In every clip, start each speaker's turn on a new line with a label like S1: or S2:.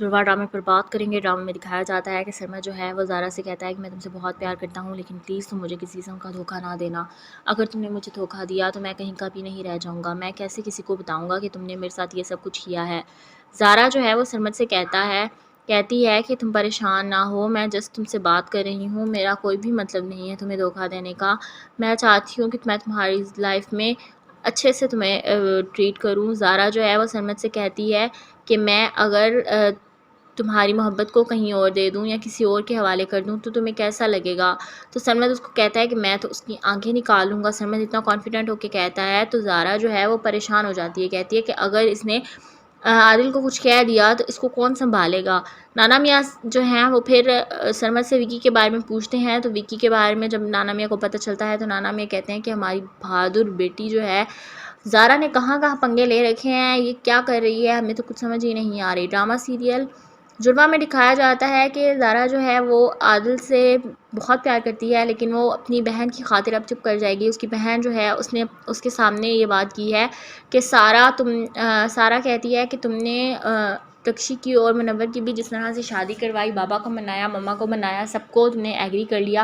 S1: जुड़वा ड्रामे पर बात करेंगे। ड्रामे में दिखाया जाता है कि सरमा जो है वो ज़ारा से कहता है कि मैं तुमसे बहुत प्यार करता हूँ, लेकिन प्लीज़ तुम मुझे किसी किस्म का धोखा ना देना। अगर तुमने मुझे धोखा दिया तो मैं कहीं का भी नहीं रह जाऊँगा। मैं कैसे किसी को बताऊँगा कि तुमने मेरे साथ ये सब कुछ किया है। ज़ारा जो है वो सरमद से कहती है कि तुम परेशान ना हो, मैं जस्ट तुमसे बात कर रही हूँ, मेरा कोई भी मतलब नहीं है तुम्हें धोखा देने का। मैं चाहती हूँ कि मैं तुम्हारी लाइफ में अच्छे से तुम्हें ट्रीट करूँ। ज़ारा जो है वो सरमद से कहती है कि मैं अगर तुम्हारी मोहब्बत को कहीं और दे दूँ या किसी और के हवाले कर दूँ तो तुम्हें कैसा लगेगा। तो सरमद उसको कहता है कि मैं तो उसकी आंखें निकाल लूँगा। सरमद इतना कॉन्फिडेंट होकर कहता है तो ज़ारा जो है वो परेशान हो जाती है, कहती है कि अगर इसने आदिल को कुछ कह दिया तो इसको कौन संभालेगा। नाना मियाँ जो हैं वो फिर सरमद से विकी के बारे में पूछते हैं। तो विकी के बारे में जब नाना मियाँ को पता चलता है तो नाना मियाँ कहते हैं कि हमारी बहादुर बेटी जो है ज़ारा ने कहाँ कहाँ पंगे ले रखे हैं, ये क्या कर रही है, हमें तो कुछ समझ ही नहीं आ रही। ड्रामा सीरियल जुड़वा में दिखाया जाता है कि ज़ारा जो है वो आदिल से बहुत प्यार करती है, लेकिन वो अपनी बहन की खातिर अब चुप कर जाएगी। उसकी बहन जो है उसने उसके सामने ये बात की है कि सारा कहती है कि तुमने तक्षी की और मुनव्वर की भी जिस तरह से शादी करवाई, बाबा को मनाया, मम्मा को मनाया, सबको तुमने एग्री कर लिया।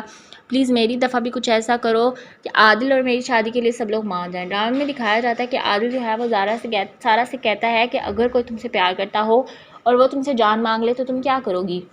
S1: प्लीज़ मेरी दफ़ा भी कुछ ऐसा करो कि आदिल और मेरी शादी के लिए सब लोग मान जाएं। ड्रामे में दिखाया जाता है कि आदिल जो है वो सारा से कहता है कि अगर कोई तुमसे प्यार करता हो और वो तुमसे जान मांग ले तो तुम क्या करोगी।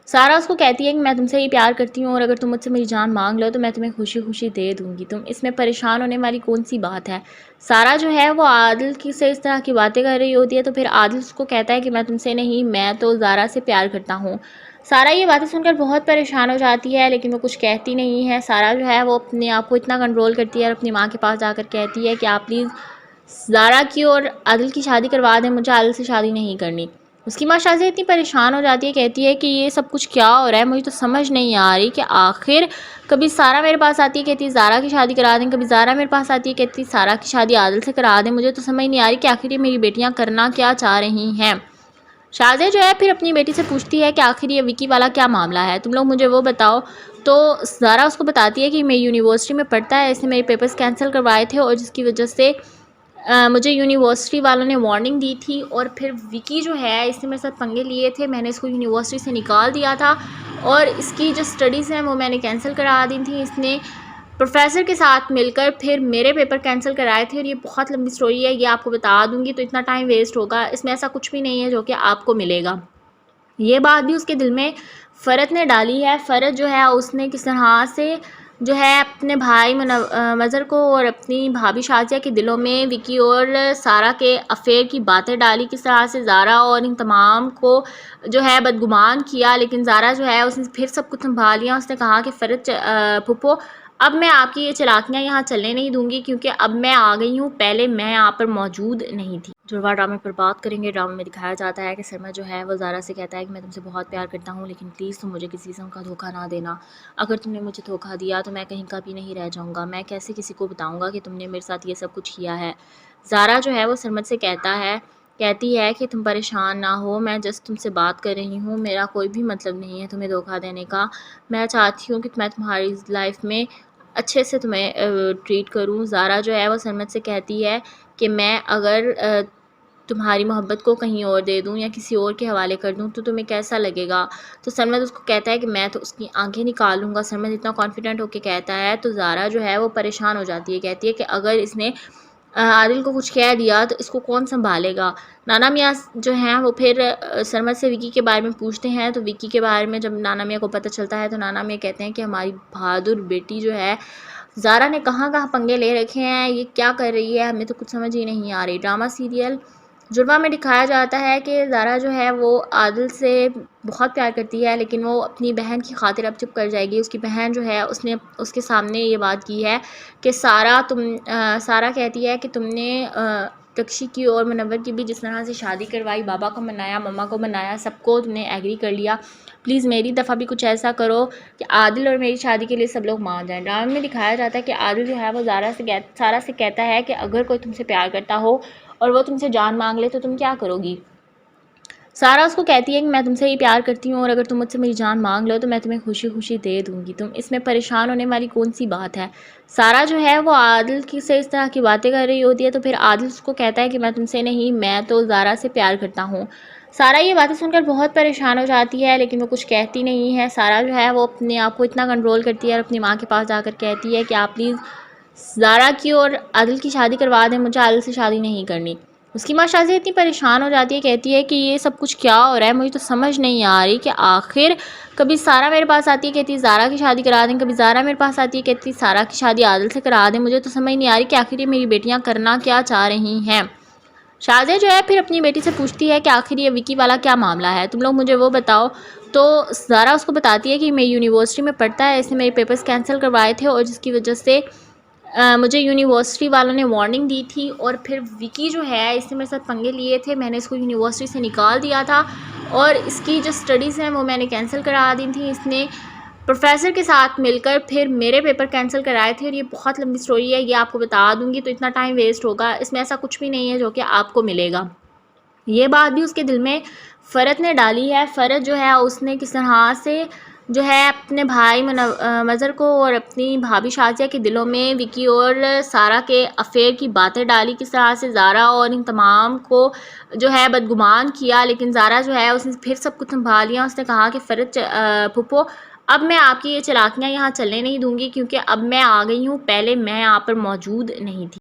S1: सारा उसको कहती है कि मैं तुमसे ही प्यार करती हूँ और अगर तुम मुझसे मेरी जान मांग लो तो मैं तुम्हें खुशी खुशी दे दूँगी। तुम इसमें परेशान होने वाली कौन सी बात है। सारा जो है वो आदिल की से इस तरह की बातें कर रही होती है तो फिर आदिल उसको कहता है कि मैं तुमसे नहीं, मैं तो ज़ारा से प्यार करता हूँ। सारा ये बातें सुनकर बहुत परेशान हो जाती है, लेकिन वो कुछ कहती नहीं है। सारा जो है वो अपने आप को इतना कंट्रोल करती है और अपनी माँ के पास जाकर कहती है कि आप प्लीज़ ज़ारा की और आदिल की शादी करवा दें, मुझे आदिल से शादी नहीं करनी। उसकी माँ शाज़िया इतनी परेशान हो जाती है, कहती है कि ये सब कुछ क्या हो रहा है, मुझे तो समझ नहीं आ रही कि आखिर कभी सारा मेरे पास आती है कहती है ज़ारा की शादी करा दें, कभी ज़ारा मेरे पास आती है कहती है सारा की शादी आदिल से करा दें। मुझे तो समझ नहीं आ रही कि आखिर ये मेरी बेटियाँ करना क्या चाह रही हैं। शाज़िया जो है फिर अपनी बेटी से पूछती है कि आखिर ये विकी वाला क्या मामला है, तुम लोग मुझे वो बताओ। तो ज़ारा उसको बताती है कि मैं यूनिवर्सिटी में पढ़ता है, इसने मेरे पेपर्स कैंसिल करवाए थे और जिसकी वजह से मुझे यूनिवर्सिटी वालों ने वार्निंग दी थी और फिर विकी जो है इसने मेरे साथ पंगे लिए थे, मैंने इसको यूनिवर्सिटी से निकाल दिया था और इसकी जो स्टडीज़ हैं वो मैंने कैंसिल करा दी थी। इसने प्रोफेसर के साथ मिलकर फिर मेरे पेपर कैंसिल कराए थे और ये बहुत लंबी स्टोरी है, ये आपको बता दूंगी तो इतना टाइम वेस्ट होगा, इसमें ऐसा कुछ भी नहीं है जो कि आपको मिलेगा। ये बात भी उसके दिल में फ़रत ने डाली है। फ़रत जो है उसने किस तरह से जो है अपने भाई मज़हर को और अपनी भाभी शाज़िया के दिलों में विकी और सारा के अफेयर की बातें डाली, किस तरह से ज़ारा और इन तमाम को जो है बदगुमान किया। लेकिन ज़ारा जो है उसने फिर सब कुछ संभाल लिया। उसने कहा कि फ़रत फूफो, अब मैं आपकी ये चालाकियाँ यहाँ चलने नहीं दूंगी क्योंकि अब मैं आ गई हूँ, पहले मैं यहाँ पर मौजूद नहीं थी। जुड़वा ड्रामे पर बात करेंगे। ड्रामे में दिखाया जाता है कि सरमा जो है वो ज़ारा से कहता है कि मैं तुमसे बहुत प्यार करता हूँ, लेकिन प्लीज़ तुम मुझे किसी किस्म का धोखा ना देना। अगर तुमने मुझे धोखा दिया तो मैं कहीं का भी नहीं रह जाऊँगा। मैं कैसे किसी को बताऊँगा कि तुमने मेरे साथ ये सब कुछ किया है। ज़ारा जो है वो सरमद से कहती है कि तुम परेशान ना हो, मैं जस्ट तुमसे बात कर रही हूँ, मेरा कोई भी मतलब नहीं है तुम्हें धोखा देने का। मैं चाहती हूँ कि मैं तुम्हारी लाइफ में अच्छे से तुम्हें ट्रीट करूँ। ज़ारा जो है वो सरमद से कहती है कि मैं अगर तुम्हारी मोहब्बत को कहीं और दे दूँ या किसी और के हवाले कर दूँ तो तुम्हें कैसा लगेगा। तो सरमद उसको कहता है कि मैं तो उसकी आंखें निकाल लूँगा। सरमद इतना कॉन्फिडेंट होकर कहता है तो ज़ारा जो है वो परेशान हो जाती है, कहती है कि अगर इसने आदिल को कुछ कह दिया तो इसको कौन संभालेगा। नाना मियाँ जो हैं वो फिर सरमद से विकी के बारे में पूछते हैं। तो विकी के बारे में जब नाना मियाँ को पता चलता है तो नाना मियाँ कहते हैं कि हमारी बहादुर बेटी जो है ज़ारा ने कहाँ कहाँ पंगे ले रखे हैं, ये क्या कर रही है, हमें तो कुछ समझ ही नहीं आ रही। ड्रामा सीरियल जुड़वा में दिखाया जाता है कि ज़ारा जो है वो आदिल से बहुत प्यार करती है, लेकिन वो अपनी बहन की खातिर अब चुप कर जाएगी। उसकी बहन जो है उसने उसके सामने ये बात की है कि सारा कहती है कि तुमने तक्षी की और मुनव्वर की भी जिस तरह से शादी करवाई, बाबा को मनाया, मम्मा को मनाया, सबको तुमने एग्री कर लिया। प्लीज़ मेरी दफ़ा भी कुछ ऐसा करो कि आदिल और मेरी शादी के लिए सब लोग मान जाएं। ड्रामे में दिखाया जाता है कि आदिल जो है वो सारा से कहता है कि अगर कोई तुमसे प्यार करता हो और वो तुमसे जान मांग ले तो तुम क्या करोगी। सारा उसको कहती है कि मैं तुमसे ही प्यार करती हूँ और अगर तुम मुझसे मेरी जान मांग लो तो मैं तुम्हें खुशी खुशी दे दूँगी। तुम इसमें परेशान होने वाली कौन सी बात है। सारा जो है वो आदिल की से इस तरह की बातें कर रही होती है तो फिर आदिल उसको कहता है कि मैं तुमसे नहीं, मैं तो ज़ारा से प्यार करता हूँ। سارا یہ باتیں سن کر بہت پریشان ہو جاتی ہے، لیکن وہ کچھ کہتی نہیں ہے۔ سارا جو ہے وہ اپنے آپ کو اتنا کنٹرول کرتی ہے اور اپنی ماں کے پاس جا کر کہتی ہے کہ آپ پلیز زارا کی اور عادل کی شادی کروا دیں، مجھے عادل سے شادی نہیں کرنی۔ اس کی ماں شازیہ اتنی پریشان ہو جاتی ہے، کہتی ہے کہ یہ سب کچھ کیا ہو رہا ہے، مجھے تو سمجھ نہیں آ رہی کہ آخر کبھی سارا میرے پاس آتی ہے کہتی ہے زارا کی شادی کرا دیں، کبھی زارا میرے پاس آتی ہے کہتی ہے سارا کی شادی عادل سے کرا دیں، مجھے تو سمجھ نہیں آ رہی کہ آخر یہ میری بیٹیاں کرنا کیا چاہ رہی ہیں۔ شازیہ جو ہے پھر اپنی بیٹی سے پوچھتی ہے کہ آخر یہ وکی والا کیا معاملہ ہے، تم لوگ مجھے وہ بتاؤ۔ تو زارا اس کو بتاتی ہے کہ میں یونیورسٹی میں پڑھتا ہے، اس نے میرے پیپرز کینسل کروائے تھے اور جس کی وجہ سے مجھے یونیورسٹی والوں نے وارننگ دی تھی، اور پھر وکی جو ہے اس نے میرے ساتھ پنگے لیے تھے، میں نے اس کو یونیورسٹی سے نکال دیا تھا اور اس کی جو سٹڈیز ہیں وہ میں نے کینسل کرا دی تھیں۔ اس نے پروفیسر کے ساتھ مل کر پھر میرے پیپر کینسل کرائے تھے، اور یہ بہت لمبی سٹوری ہے، یہ آپ کو بتا دوں گی تو اتنا ٹائم ویسٹ ہوگا، اس میں ایسا کچھ بھی نہیں ہے جو کہ آپ کو ملے گا۔ یہ بات بھی اس کے دل میں فرت نے ڈالی ہے۔ فرت جو ہے اس نے کس طرح سے جو ہے اپنے بھائی مظہر کو اور اپنی بھابھی شازیہ کے دلوں میں وکی اور سارا کے افیئر کی باتیں ڈالی، کس طرح سے زارا اور ان تمام کو جو ہے بدگمان کیا، لیکن زارا جو ہے اس نے پھر سب کچھ سنبھال لیا۔ اس نے کہا کہ فرت پھپھو اب میں آپ کی یہ چلاکیاں یہاں چلنے نہیں دوں گی، کیونکہ اب میں آ گئی ہوں، پہلے میں یہاں پر موجود نہیں تھی۔